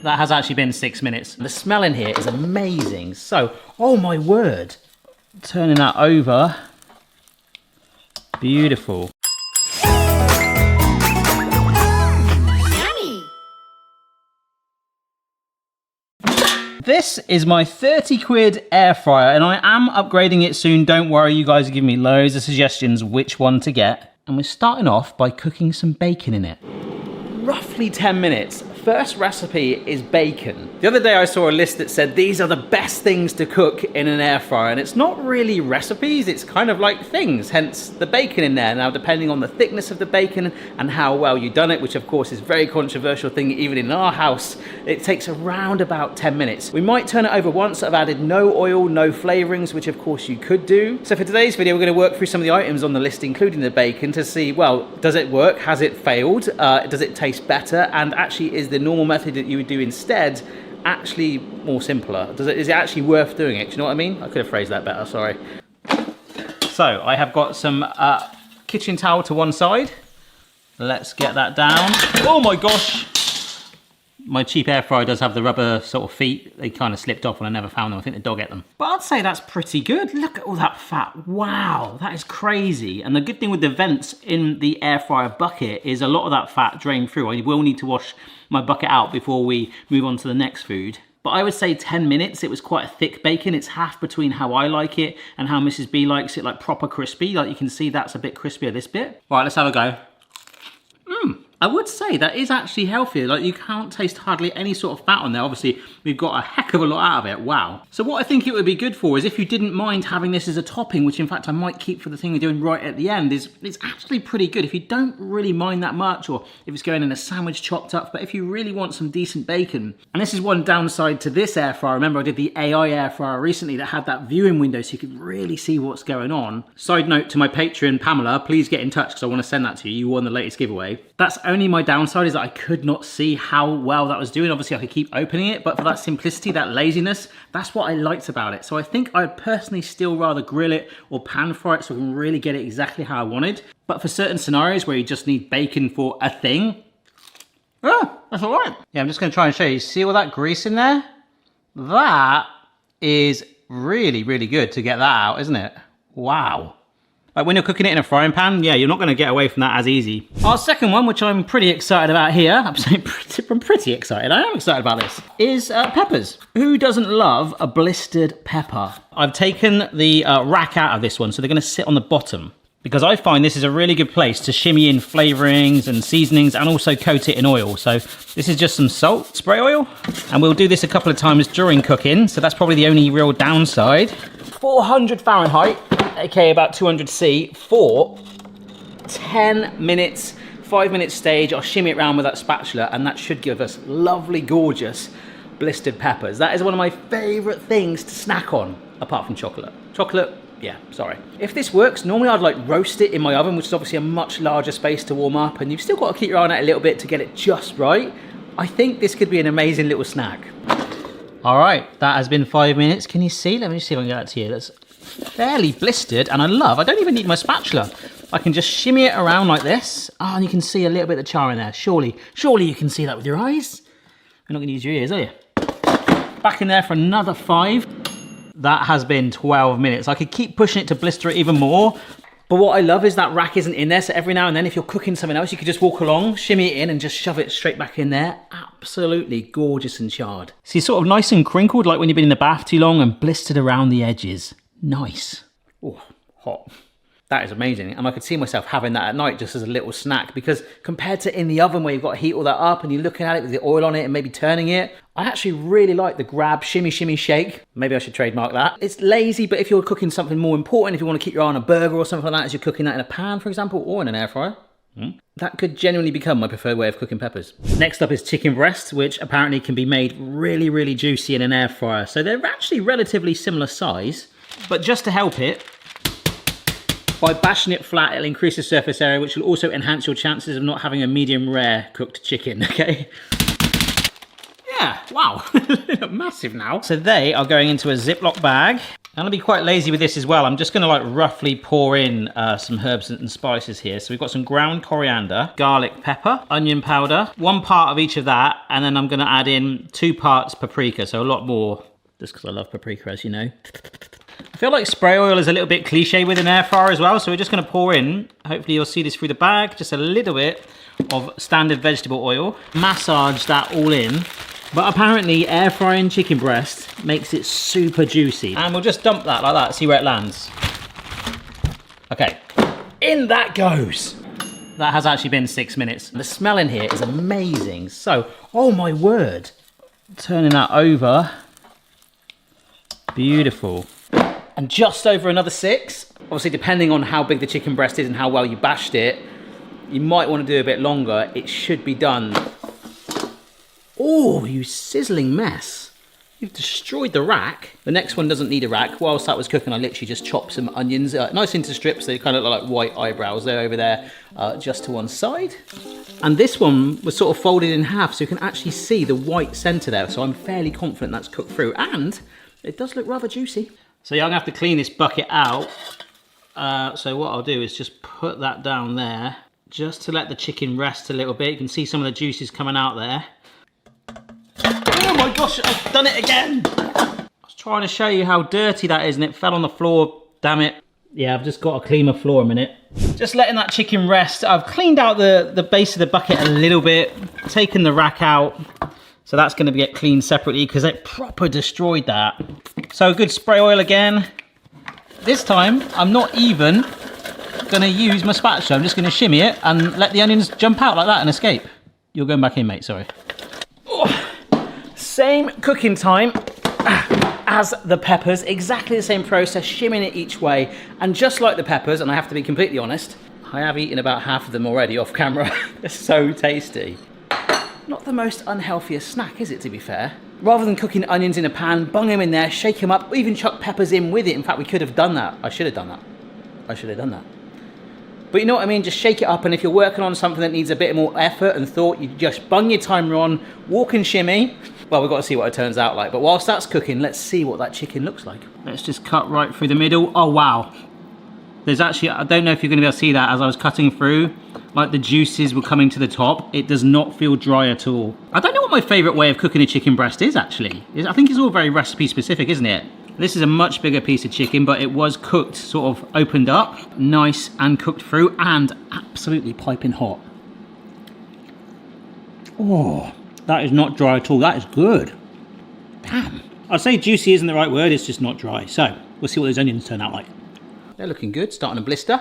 that has actually been 6 minutes. The smell in here is amazing. So, oh my word. Turning that over. Beautiful. This is my 30 quid air fryer, and I am upgrading it soon. Don't worry, you guys are giving me loads of suggestions which one to get. And we're starting off by cooking some bacon in it. Roughly 10 minutes. First recipe is bacon. The other day I saw a list that said these are the best things to cook in an air fryer, and it's not really recipes, it's kind of like things, hence the bacon in there. Now, depending on the thickness of the bacon and how well you've done it, which of course is a very controversial thing even in our house, it takes around about 10 minutes. We might turn it over once. I've added no oil, no flavorings, which of course you could do. So for today's video, we're going to work through some of the items on the list, including the bacon, to see, well, does it work? Has it failed? Does it taste better? And actually, is the normal method that you would do instead actually more simpler? Is it actually worth doing it? Do you know what I mean? I could have phrased that better, sorry. So I have got some kitchen towel to one side. Let's get that down. Oh my gosh! My cheap air fryer does have the rubber sort of feet. They kind of slipped off and I never found them. I think the dog ate them. But I'd say that's pretty good. Look at all that fat. Wow, that is crazy. And the good thing with the vents in the air fryer bucket is a lot of that fat drained through. I will need to wash my bucket out before we move on to the next food. But I would say 10 minutes. It was quite a thick bacon. It's half between how I like it and how Mrs. B likes it, like proper crispy. Like you can see that's a bit crispier, this bit. Right, let's have a go. I would say that is actually healthier. Like you can't taste hardly any sort of fat on there. Obviously, we've got a heck of a lot out of it. Wow. So what I think it would be good for is if you didn't mind having this as a topping, which in fact I might keep for the thing we're doing right at the end, is it's actually pretty good. If you don't really mind that much, or if it's going in a sandwich chopped up, but if you really want some decent bacon. And this is one downside to this air fryer. Remember I did the AI air fryer recently that had that viewing window so you could really see what's going on. Side note to my Patreon, Pamela, please get in touch because I want to send that to you. You won the latest giveaway. That's only my downside, is that I could not see how well that was doing. Obviously I could keep opening it, but for that simplicity, that laziness, that's what I liked about it. So I think I'd personally still rather grill it or pan fry it so I can really get it exactly how I wanted. But for certain scenarios where you just need bacon for a thing, that's all right. Yeah, I'm just gonna try and show you. See all that grease in there? That is really, really good to get that out, isn't it? Wow. Like when you're cooking it in a frying pan, yeah, you're not gonna get away from that as easy. Our second one, which I'm pretty excited about here, I'm pretty excited, I am excited about this, is peppers. Who doesn't love a blistered pepper? I've taken the rack out of this one, so they're gonna sit on the bottom, because I find this is a really good place to shimmy in flavorings and seasonings and also coat it in oil. So this is just some salt, spray oil, and we'll do this a couple of times during cooking, so that's probably the only real downside. 400 Fahrenheit, aka about 200 C, for 10 minutes, 5-minute stage. I'll shimmy it around with that spatula and that should give us lovely, gorgeous blistered peppers. That is one of my favorite things to snack on, apart from chocolate. Chocolate, yeah, sorry. If this works, normally I'd like roast it in my oven, which is obviously a much larger space to warm up, and you've still got to keep your eye on it a little bit to get it just right. I think this could be an amazing little snack. All right, that has been 5 minutes. Can you see? Let me see if I can get that to you. That's fairly blistered, and I don't even need my spatula. I can just shimmy it around like this. Oh, and you can see a little bit of char in there. Surely you can see that with your eyes. You're not gonna use your ears, are you? Back in there for another 5. That has been 12 minutes. I could keep pushing it to blister it even more, but what I love is that rack isn't in there, so every now and then if you're cooking something else, you could just walk along, shimmy it in and just shove it straight back in there. Absolutely gorgeous and charred. See, sort of nice and crinkled, like when you've been in the bath too long, and blistered around the edges. Nice. Oh, hot. That is amazing. And I could see myself having that at night just as a little snack, because compared to in the oven where you've got to heat all that up and you're looking at it with the oil on it and maybe turning it, I actually really like the grab, shimmy, shimmy, shake. Maybe I should trademark that. It's lazy, but if you're cooking something more important, if you want to keep your eye on a burger or something like that as you're cooking that in a pan, for example, or in an air fryer, that could genuinely become my preferred way of cooking peppers. Next up is chicken breasts, which apparently can be made really, really juicy in an air fryer. So they're actually relatively similar size, but just to help it, by bashing it flat, it'll increase the surface area, which will also enhance your chances of not having a medium rare cooked chicken, okay? Yeah, wow, they look massive now. So they are going into a Ziploc bag. I'm gonna be quite lazy with this as well. I'm just gonna like roughly pour in some herbs and spices here. So we've got some ground coriander, garlic pepper, onion powder, 1 part of each of that, and then I'm gonna add in 2 parts paprika, so a lot more, just because I love paprika, as you know. I feel like spray oil is a little bit cliche with an air fryer as well, so we're just gonna pour in, hopefully you'll see this through the bag, just a little bit of standard vegetable oil. Massage that all in. But apparently air frying chicken breast makes it super juicy. And we'll just dump that like that, see where it lands. Okay, in that goes. That has actually been 6 minutes. The smell in here is amazing. So, oh my word. Turning that over. Beautiful. And just over another 6. Obviously, depending on how big the chicken breast is and how well you bashed it, you might want to do a bit longer. It should be done. Oh, you sizzling mess. You've destroyed the rack. The next one doesn't need a rack. Whilst that was cooking, I literally just chopped some onions, nice into strips. They kind of look like white eyebrows. They're over there, just to one side. And this one was sort of folded in half, so you can actually see the white center there. So I'm fairly confident that's cooked through. And it does look rather juicy. So yeah, I'm gonna have to clean this bucket out. So what I'll do is just put that down there, just to let the chicken rest a little bit. You can see some of the juices coming out there. Oh my gosh, I've done it again. I was trying to show you how dirty that is and it fell on the floor, damn it. Yeah, I've just got to clean my floor a minute. Just letting that chicken rest. I've cleaned out the base of the bucket a little bit, taken the rack out. So that's going to get cleaned separately because it proper destroyed that. So good spray oil again. This time, I'm not even going to use my spatula. I'm just going to shimmy it and let the onions jump out like that and escape. You're going back in, mate, sorry. Same cooking time as the peppers, exactly the same process, shimming it each way. And just like the peppers, and I have to be completely honest, I have eaten about half of them already off camera. They're so tasty. Not the most unhealthiest snack, is it, to be fair? Rather than cooking onions in a pan, bung them in there, shake them up, even chuck peppers in with it. In fact, we could have done that. I should have done that. I should have done that. But you know what I mean? Just shake it up, and if you're working on something that needs a bit more effort and thought, you just bung your timer on, walk and shimmy. Well, we've got to see what it turns out like. But whilst that's cooking, let's see what that chicken looks like. Let's just cut right through the middle. Oh, wow. There's actually, I don't know if you're going to be able to see that as I was cutting through, like the juices were coming to the top. It does not feel dry at all. I don't know what my favourite way of cooking a chicken breast is, actually. I think it's all very recipe specific, isn't it? This is a much bigger piece of chicken, but it was cooked, sort of opened up, nice and cooked through, and absolutely piping hot. Oh, that is not dry at all. That is good. Damn. I'd say juicy isn't the right word, it's just not dry. So, we'll see what those onions turn out like. They're looking good, starting to blister.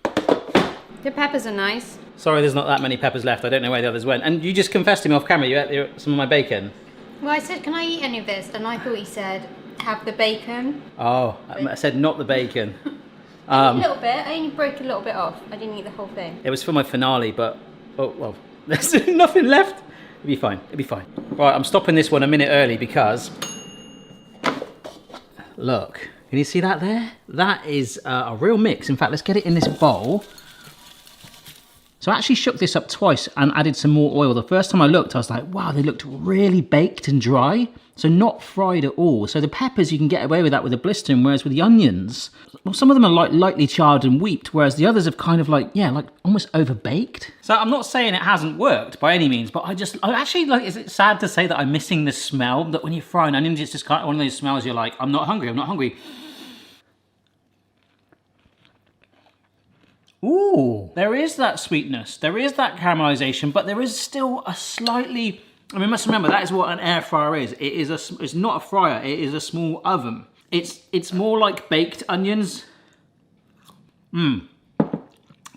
The peppers are nice. Sorry, there's not that many peppers left. I don't know where the others went. And you just confessed to me off camera, you ate some of my bacon. Well, I said, can I eat any of this? And I thought he said, have the bacon. Oh, I said not the bacon. A little bit. I only broke a little bit off. I didn't eat the whole thing. It was for my finale, but, oh, well, there's nothing left. It'll be fine, it'll be fine. Right, I'm stopping this one a minute early because, look, can you see that there? That is a real mix. In fact, let's get it in this bowl. So I actually shook this up twice and added some more oil. The first time I looked, I was like, wow, they looked really baked and dry. So not fried at all. So the peppers, you can get away with that with a blistering, whereas with the onions, well, some of them are like lightly charred and weeped, whereas the others have kind of like, yeah, like almost overbaked. So I'm not saying it hasn't worked by any means, but I actually like, is it sad to say that I'm missing the smell? That when you're frying onions, it's just kind of one of those smells you're like, I'm not hungry, I'm not hungry. Ooh, there is that sweetness, there is that caramelization, but there is still a slightly, I mean, you must remember, that is what an air fryer is. It's not a fryer, it is a small oven. It's more like baked onions. The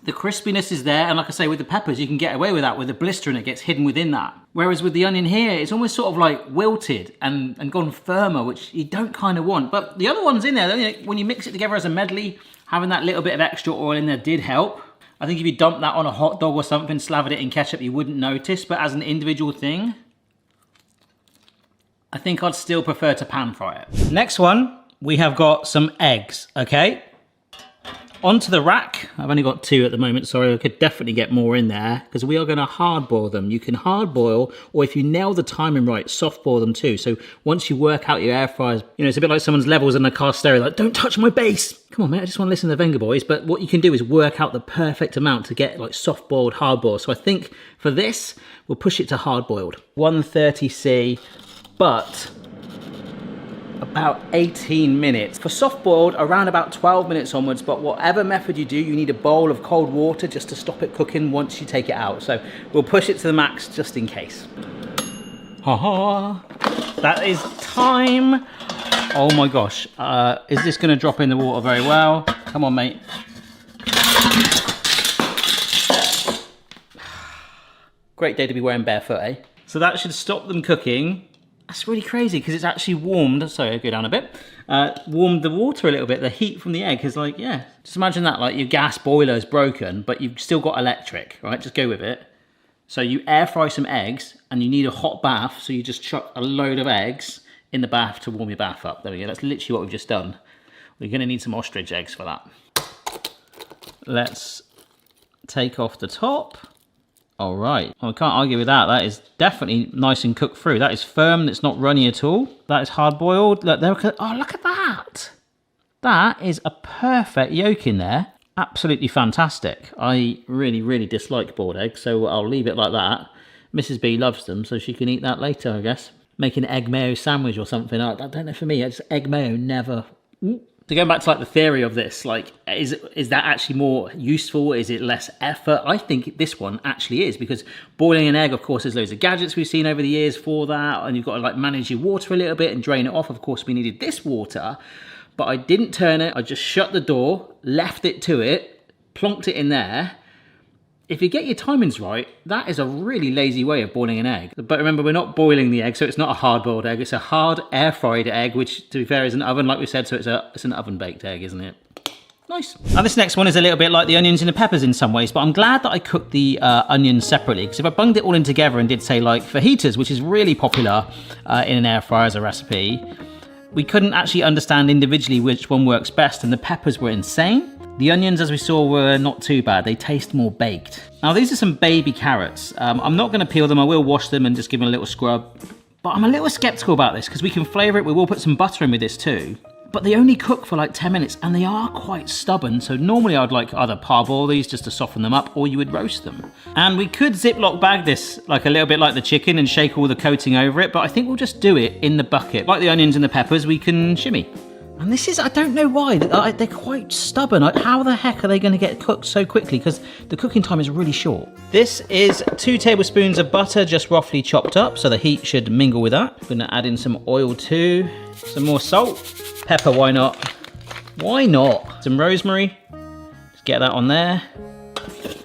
crispiness is there, and like I say, with the peppers, you can get away with that. With the blister, and it gets hidden within that. Whereas with the onion here, it's almost sort of like wilted and gone firmer, which you don't kind of want. But the other ones in there, when you mix it together as a medley, having that little bit of extra oil in there did help. I think if you dumped that on a hot dog or something, slathered it in ketchup, you wouldn't notice. But as an individual thing, I think I'd still prefer to pan fry it. Next one, we have got some eggs, okay? Onto the rack. I've only got 2 at the moment. Sorry, I could definitely get more in there because we are going to hard boil them. You can hard boil, or if you nail the timing right, soft boil them too. So once you work out your air fryers, you know, it's a bit like someone's levels in a car stereo, like, don't touch my base. Come on, mate, I just want to listen to the Venga boys. But what you can do is work out the perfect amount to get like soft boiled, hard boiled. So I think for this, we'll push it to hard boiled. 130C, but about 18 minutes. For soft boiled, around about 12 minutes onwards, but whatever method you do, you need a bowl of cold water just to stop it cooking once you take it out. So we'll push it to the max just in case. Ha ha! That is time. Oh my gosh. Is this gonna drop in the water very well? Come on, mate. Great day to be wearing barefoot, eh? So that should stop them cooking. That's really crazy because it's actually warmed, sorry, I'll go down a bit, warmed the water a little bit. The heat from the egg is like, yeah, just imagine that, like your gas boiler is broken, but you've still got electric, right? Just go with it. So you air fry some eggs and you need a hot bath, so you just chuck a load of eggs in the bath to warm your bath up. There we go, that's literally what we've just done. We're gonna need some ostrich eggs for that. Let's take off the top. All right, well, I can't argue with that. That is definitely nice and cooked through. That is firm, it's not runny at all. That is hard boiled. Look, oh, look at that. That is a perfect yolk in there. Absolutely fantastic. I really, really dislike boiled eggs, so I'll leave it like that. Mrs. B loves them, so she can eat that later, I guess. Make an egg mayo sandwich or something. I don't know, for me, it's egg mayo never... So going back to like the theory of this, like, is that actually more useful? Is it less effort? I think this one actually is, because boiling an egg, of course, there's loads of gadgets we've seen over the years for that, and you've got to like manage your water a little bit and drain it off. Of course, we needed this water, but I didn't turn it. I just shut the door, left it to it, plonked it in there. If you get your timings right, that is a really lazy way of boiling an egg. But remember, we're not boiling the egg, so it's not a hard-boiled egg. It's a hard air-fried egg, which, to be fair, is an oven, like we said, so it's an oven-baked egg, isn't it? Nice. Now, this next one is a little bit like the onions and the peppers in some ways, but I'm glad that I cooked the onions separately, because if I bunged it all in together and did, say, like fajitas, which is really popular in an air fryer as a recipe, we couldn't actually understand individually which one works best, and the peppers were insane. The onions, as we saw, were not too bad. They taste more baked. Now, these are some baby carrots. I'm not going to peel them. I will wash them and just give them a little scrub. But I'm a little skeptical about this because we can flavour it. We will put some butter in with this too. But they only cook for like 10 minutes and they are quite stubborn. So normally I'd like either parboil these just to soften them up, or you would roast them. And we could Ziploc bag this like a little bit like the chicken and shake all the coating over it. But I think we'll just do it in the bucket. Like the onions and the peppers, we can shimmy. And this is, I don't know why, they're quite stubborn. How the heck are they going to get cooked so quickly? Because the cooking time is really short. This is 2 tablespoons of butter, just roughly chopped up, so the heat should mingle with that. I'm going to add in some oil too, some more salt, pepper, why not? Why not? Some rosemary, just get that on there.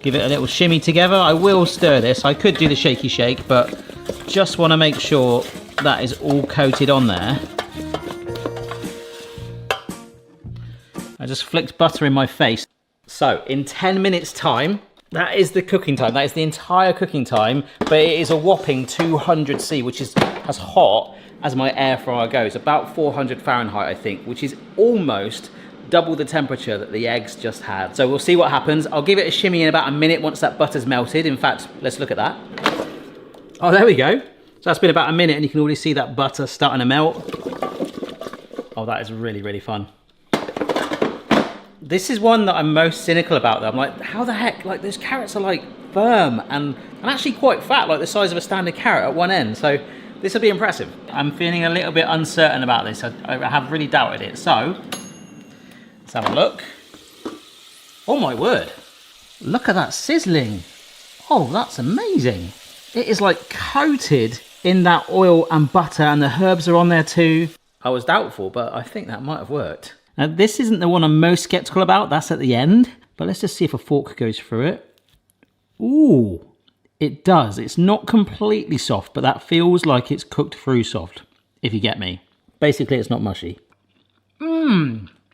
Give it a little shimmy together. I will stir this. I could do the shaky shake, but just want to make sure that is all coated on there. I just flicked butter in my face. So in 10 minutes time, that is the cooking time. That is the entire cooking time, but it is a whopping 200C, which is as hot as my air fryer goes. About 400 Fahrenheit, I think, which is almost double the temperature that the eggs just had. So we'll see what happens. I'll give it a shimmy in about a minute once that butter's melted. In fact, let's look at that. Oh, there we go. So that's been about a minute and you can already see that butter starting to melt. Oh, that is really, really fun. This is one that I'm most cynical about though. I'm like, how the heck, like those carrots are like firm and actually quite fat, like the size of a standard carrot at one end. So this will be impressive. I'm feeling a little bit uncertain about this. I have really doubted it. So let's have a look. Oh my word. Look at that sizzling. Oh, that's amazing. It is like coated in that oil and butter and the herbs are on there too. I was doubtful, but I think that might have worked. Now, this isn't the one I'm most skeptical about. That's at the end. But let's just see if a fork goes through it. Ooh, it does. It's not completely soft, but that feels like it's cooked through soft, if you get me. Basically, it's not mushy.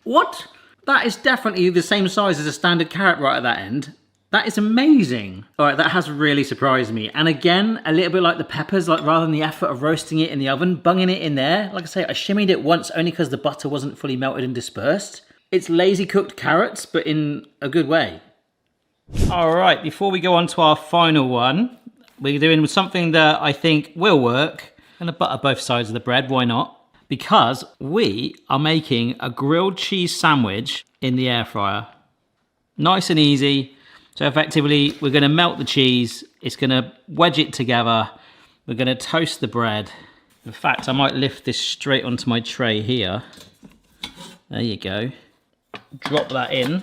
What? That is definitely the same size as a standard carrot right at that end. That is amazing. All right, that has really surprised me. And again, a little bit like the peppers, like rather than the effort of roasting it in the oven, bunging it in there. Like I say, I shimmied it once only because the butter wasn't fully melted and dispersed. It's lazy cooked carrots, but in a good way. All right, before we go on to our final one, we're doing something that I think will work. I'm gonna butter both sides of the bread, why not? Because we are making a grilled cheese sandwich in the air fryer. Nice and easy. So effectively, we're gonna melt the cheese, it's gonna wedge it together, we're gonna toast the bread. In fact, I might lift this straight onto my tray here. There you go. Drop that in.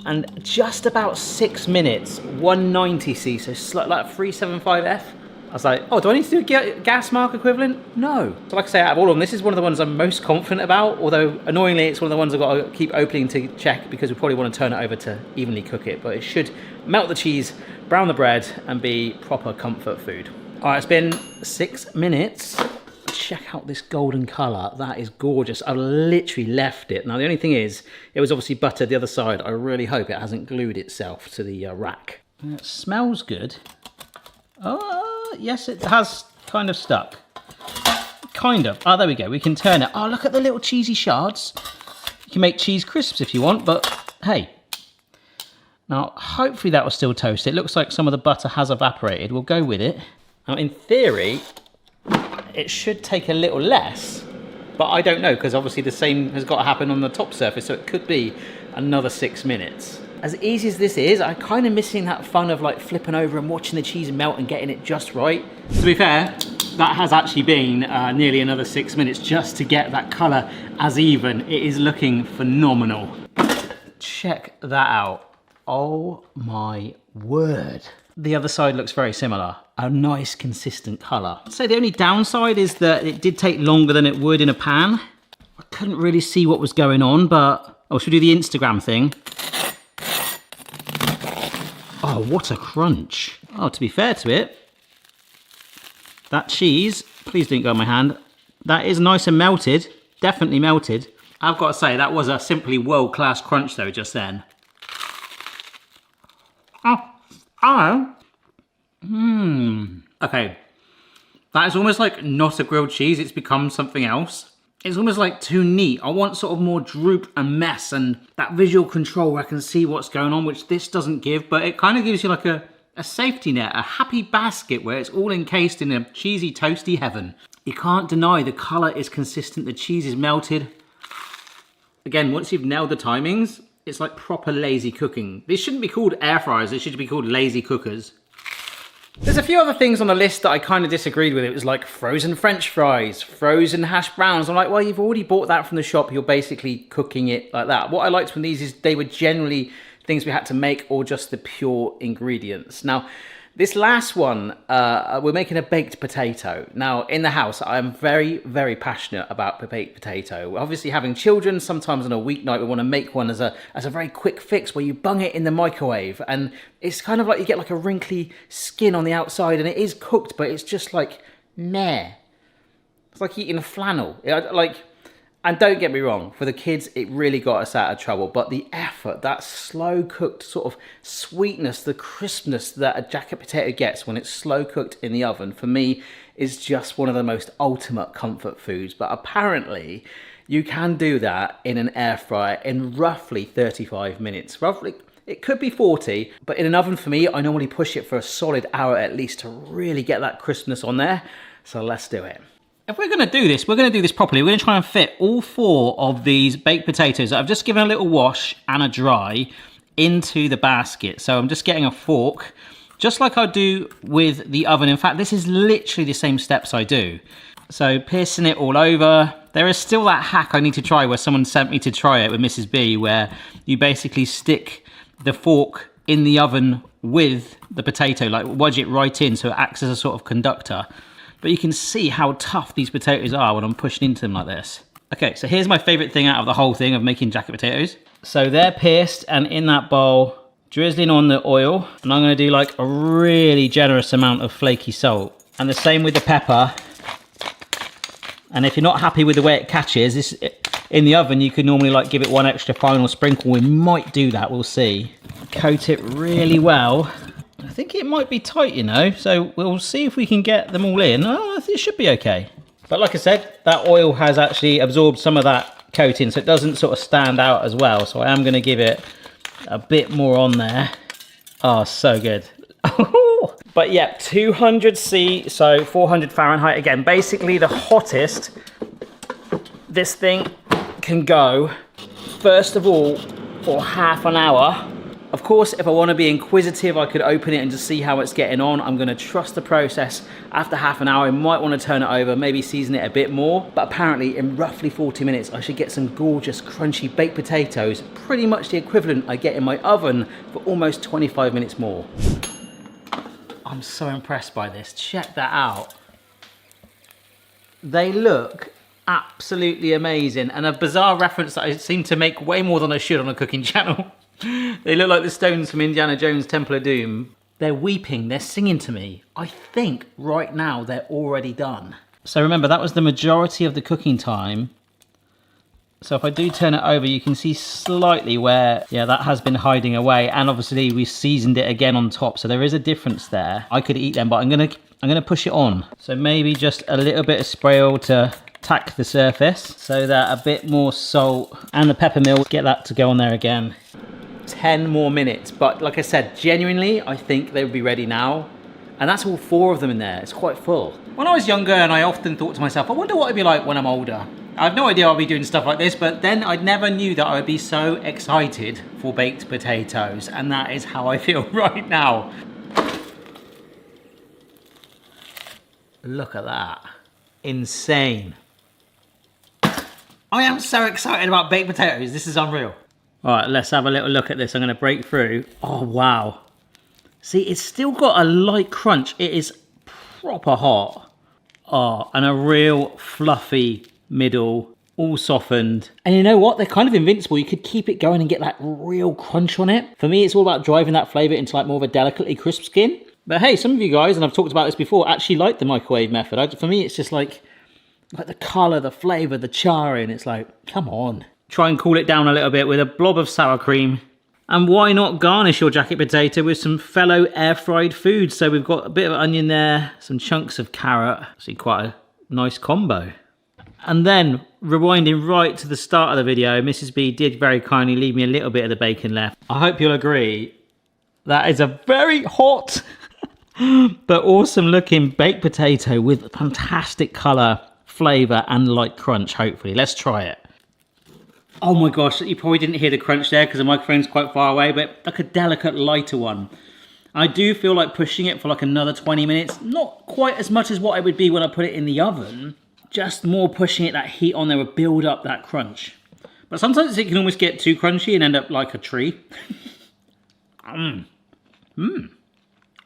And just about 6 minutes, 190C, so like 375F. I was like, oh, do I need to do a gas mark equivalent? No. So like I say, out of all of them, this is one of the ones I'm most confident about, although annoyingly, it's one of the ones I've got to keep opening to check because we probably want to turn it over to evenly cook it, but it should melt the cheese, brown the bread, and be proper comfort food. All right, it's been 6 minutes. Check out this golden colour. That is gorgeous. I've literally left it. Now, the only thing is, it was obviously buttered the other side. I really hope it hasn't glued itself to the rack. It smells good. Oh, yes, it has kind of stuck. Kind of. Oh, there we go. We can turn it. Oh, look at the little cheesy shards. You can make cheese crisps if you want, but hey. Now, hopefully that will still toast. It looks like some of the butter has evaporated. We'll go with it. Now, in theory, it should take a little less, but I don't know, because obviously the same has got to happen on the top surface, so it could be another 6 minutes. As easy as this is, I'm kind of missing that fun of like flipping over and watching the cheese melt and getting it just right. To be fair, that has actually been nearly another 6 minutes just to get that colour as even. It is looking phenomenal. Check that out. Oh my word. The other side looks very similar. A nice consistent colour. I'd say the only downside is that it did take longer than it would in a pan. I couldn't really see what was going on, but... Oh, should we do the Instagram thing? Oh, what a crunch. Oh, to be fair to it, that cheese, please don't go on my hand, that is nice and melted. Definitely melted. I've got to say, that was a simply world-class crunch though, just then. Okay, that is almost like not a grilled cheese, it's become something else. It's almost like too neat. I want sort of more droop and mess and that visual control where I can see what's going on, which this doesn't give, but it kind of gives you like a safety net, a happy basket where it's all encased in a cheesy, toasty heaven. You can't deny the colour is consistent, the cheese is melted. Again, once you've nailed the timings, it's like proper lazy cooking. These shouldn't be called air fryers, they should be called lazy cookers. There's a few other things on the list that I kind of disagreed with. It was like frozen French fries, frozen hash browns. I'm like, well, you've already bought that from the shop. You're basically cooking it like that. What I liked from these is they were generally things we had to make or just the pure ingredients. Now, this last one, we're making a baked potato. Now, in the house, I'm very, very passionate about the baked potato. Obviously, having children, sometimes on a weeknight, we want to make one as a very quick fix where you bung it in the microwave. And it's kind of like you get like a wrinkly skin on the outside and it is cooked, but it's just like, meh. It's like eating a flannel. And don't get me wrong, for the kids, it really got us out of trouble. But the effort, that slow cooked sort of sweetness, the crispness that a jacket potato gets when it's slow cooked in the oven, for me, is just one of the most ultimate comfort foods. But apparently, you can do that in an air fryer in roughly 35 minutes. Roughly, it could be 40, but in an oven for me, I normally push it for a solid hour at least to really get that crispness on there. So let's do it. If we're going to do this, we're going to do this properly. We're going to try and fit all 4 of these baked potatoes that I've just given a little wash and a dry into the basket. So I'm just getting a fork, just like I do with the oven. In fact, this is literally the same steps I do. So piercing it all over. There is still that hack I need to try where someone sent me to try it with Mrs. B, where you basically stick the fork in the oven with the potato, like wedge it right in so it acts as a sort of conductor. But you can see how tough these potatoes are when I'm pushing into them like this. Okay, so here's my favorite thing out of the whole thing of making jacket potatoes. So they're pierced and in that bowl, drizzling on the oil. And I'm gonna do like a really generous amount of flaky salt. And the same with the pepper. And if you're not happy with the way it catches, this in the oven, you could normally like give it one extra final sprinkle. We might do that, we'll see. Coat it really well. I think it might be tight, you know, so we'll see if we can get them all in. Oh, it should be okay. But like I said, that oil has actually absorbed some of that coating so it doesn't sort of stand out as well. So I am going to give it a bit more on there. Oh, so good. But yeah, 200°C, so 400 Fahrenheit. Again, basically the hottest this thing can go, first of all, for half an hour. Of course, if I want to be inquisitive, I could open it and just see how it's getting on. I'm going to trust the process. After half an hour, I might want to turn it over, maybe season it a bit more. But apparently, in roughly 40 minutes, I should get some gorgeous, crunchy baked potatoes, pretty much the equivalent I get in my oven for almost 25 minutes more. I'm so impressed by this. Check that out. They look absolutely amazing. And a bizarre reference that I seem to make way more than I should on a cooking channel. They look like the stones from Indiana Jones' Temple of Doom. They're weeping, they're singing to me. I think right now they're already done. So remember, that was the majority of the cooking time. So if I do turn it over, you can see slightly where, yeah, that has been hiding away. And obviously we seasoned it again on top. So there is a difference there. I could eat them, but I'm gonna push it on. So maybe just a little bit of spray oil to tack the surface so that a bit more salt and the peppermill, get that to go on there again. 10 more minutes, but like I said, genuinely, I think they would be ready now. And that's all 4 of them in there. It's quite full. When I was younger, and I often thought to myself, I wonder what it'd be like when I'm older. I have no idea I'll be doing stuff like this, but then I never knew that I would be so excited for baked potatoes. And that is how I feel right now. Look at that. Insane. I am so excited about baked potatoes. This is unreal. All right, let's have a little look at this. I'm going to break through. Oh, wow. See, it's still got a light crunch. It is proper hot. Oh, and a real fluffy middle, all softened. And you know what? They're kind of invincible. You could keep it going and get that real crunch on it. For me, it's all about driving that flavor into like more of a delicately crisp skin. But hey, some of you guys, and I've talked about this before, actually like the microwave method. For me, it's just like the color, the flavor, the charring. It's like, come on. Try and cool it down a little bit with a blob of sour cream. And why not garnish your jacket potato with some fellow air-fried foods? So we've got a bit of onion there, some chunks of carrot. See, quite a nice combo. And then, rewinding right to the start of the video, Mrs. B did very kindly leave me a little bit of the bacon left. I hope you'll agree, that is a very hot, but awesome looking baked potato with fantastic colour, flavour and light crunch, hopefully. Let's try it. Oh my gosh, you probably didn't hear the crunch there because the microphone's quite far away, but like a delicate, lighter one. I do feel like pushing it for like another 20 minutes. Not quite as much as what it would be when I put it in the oven. Just more pushing it, that heat on there will build up that crunch. But sometimes it can almost get too crunchy and end up like a tree.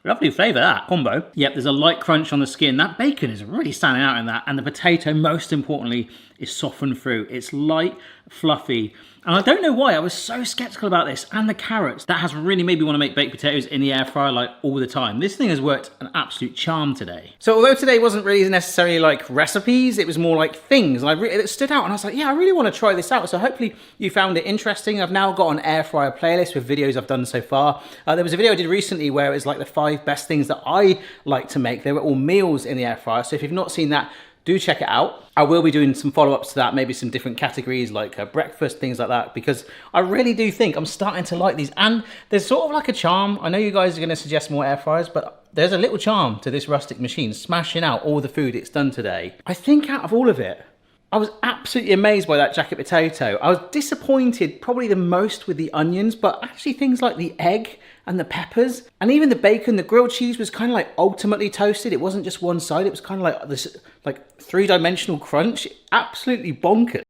Lovely flavour, that combo. Yep, there's a light crunch on the skin. That bacon is really standing out in that. And the potato, most importantly, is softened through. It's light, fluffy. And I don't know why, I was so skeptical about this. And the carrots, that has really made me want to make baked potatoes in the air fryer like all the time. This thing has worked an absolute charm today. So although today wasn't really necessarily like recipes, it was more like things. And it stood out and I was like, yeah, I really want to try this out. So hopefully you found it interesting. I've now got an air fryer playlist with videos I've done so far. There was a video I did recently where it was like the 5 best things that I like to make. They were all meals in the air fryer. So if you've not seen that, do check it out. I will be doing some follow-ups to that, maybe some different categories like breakfast, things like that, because I really do think I'm starting to like these. And there's sort of like a charm. I know you guys are going to suggest more air fryers, but there's a little charm to this rustic machine, smashing out all the food it's done today. I think out of all of it, I was absolutely amazed by that jacket potato. I was disappointed probably the most with the onions, but actually things like the egg and the peppers and even the bacon, the grilled cheese was kind of like ultimately toasted. It wasn't just one side. It was kind of like this like 3-dimensional crunch. Absolutely bonkers.